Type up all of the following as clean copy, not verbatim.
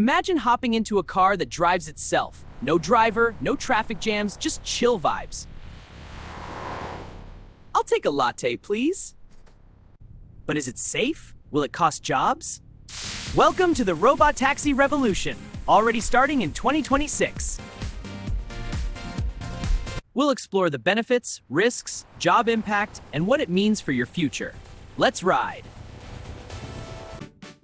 Imagine hopping into a car that drives itself. No driver, no traffic jams, just chill vibes. I'll take a latte, please. But is it safe? Will it cost jobs? Welcome to the Robotaxi revolution, already starting in 2026. We'll explore the benefits, risks, job impact, and what it means for your future. Let's ride.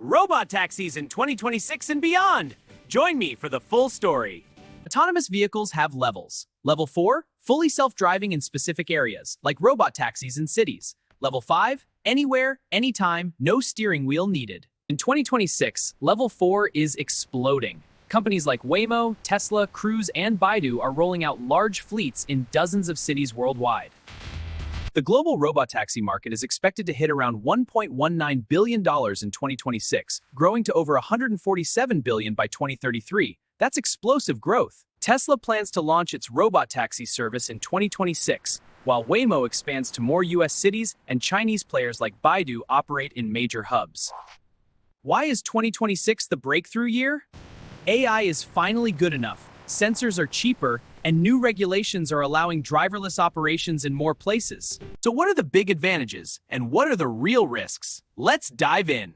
Robotaxis in 2026 and beyond. Join me for the full story. Autonomous vehicles have levels. Level 4, fully self-driving in specific areas, like robotaxis in cities. Level 5, anywhere, anytime, no steering wheel needed. In 2026, Level 4 is exploding. Companies like Waymo, Tesla, Cruise, and Baidu are rolling out large fleets in dozens of cities worldwide. The global robotaxi market is expected to hit around $1.19 billion in 2026, growing to over $147 billion by 2033. That's explosive growth. Tesla plans to launch its robotaxi service in 2026, while Waymo expands to more US cities and Chinese players like Baidu operate in major hubs. Why is 2026 the breakthrough year? AI is finally good enough, sensors are cheaper, and new regulations are allowing driverless operations in more places. So what are the big advantages, and what are the real risks? Let's dive in.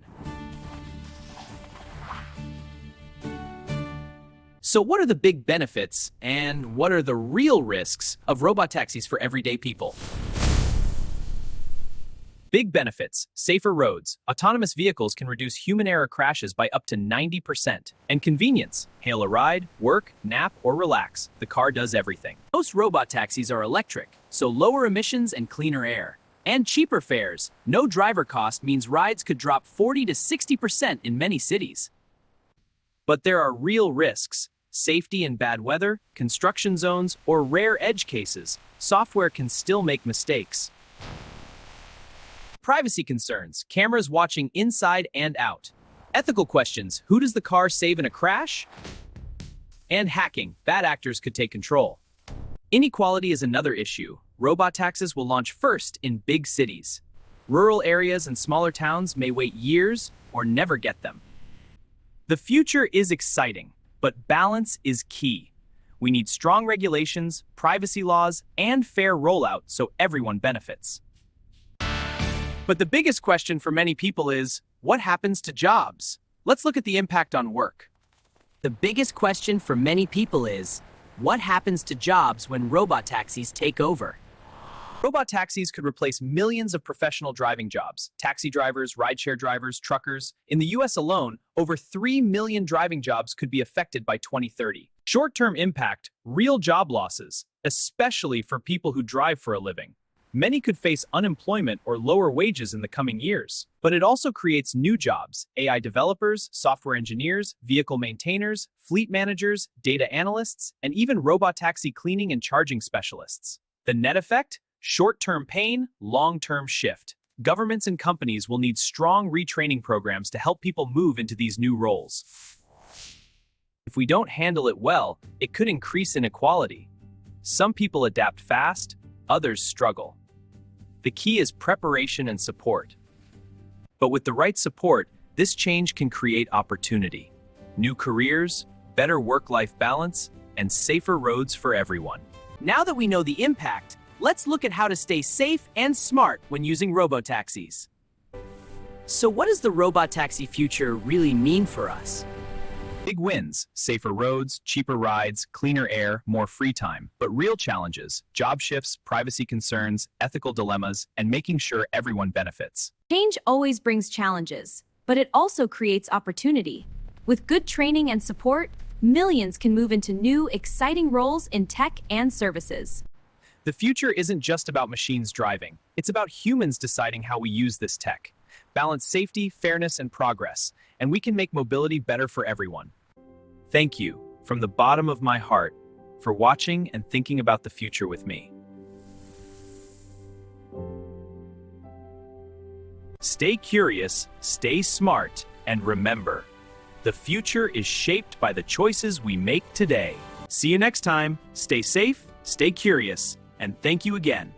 So what are the big benefits, and what are the real risks of robotaxis for everyday people? Big benefits: safer roads. Autonomous vehicles can reduce human error crashes by up to 90%. And convenience: hail a ride, work, nap, or relax. The car does everything. Most robotaxis are electric, so lower emissions and cleaner air. And cheaper fares. No driver cost means rides could drop 40 to 60% in many cities. But there are real risks: safety in bad weather, construction zones, or rare edge cases. Software can still make mistakes. Privacy concerns, cameras watching inside and out. Ethical questions: who does the car save in a crash? And hacking, bad actors could take control. Inequality is another issue. Robotaxis will launch first in big cities. Rural areas and smaller towns may wait years or never get them. The future is exciting, but balance is key. We need strong regulations, privacy laws, and fair rollout so everyone benefits. But the biggest question for many people is, what happens to jobs? Let's look at the impact on work. The biggest question for many people is, what happens to jobs when robotaxis take over? Robotaxis could replace millions of professional driving jobs: taxi drivers, rideshare drivers, truckers. In the US alone, over 3 million driving jobs could be affected by 2030. Short-term impact: real job losses, especially for people who drive for a living. Many could face unemployment or lower wages in the coming years. But it also creates new jobs: AI developers, software engineers, vehicle maintainers, fleet managers, data analysts, and even robotaxi cleaning and charging specialists. The net effect? Short-term pain, long-term shift. Governments and companies will need strong retraining programs to help people move into these new roles. If we don't handle it well, it could increase inequality. Some people adapt fast, others struggle. The key is preparation and support. But with the right support, this change can create opportunity. New careers, better work-life balance, and safer roads for everyone. Now that we know the impact, let's look at how to stay safe and smart when using robotaxis. So what does the robotaxi future really mean for us? Big wins: safer roads, cheaper rides, cleaner air, more free time. But real challenges: job shifts, privacy concerns, ethical dilemmas, and making sure everyone benefits. Change always brings challenges, but it also creates opportunity. With good training and support, millions can move into new, exciting roles in tech and services. The future isn't just about machines driving. It's about humans deciding how we use this tech. Balance safety, fairness, and progress, and we can make mobility better for everyone. Thank you, from the bottom of my heart, for watching and thinking about the future with me. Stay curious, stay smart, and remember, the future is shaped by the choices we make today. See you next time. Stay safe, stay curious, and thank you again.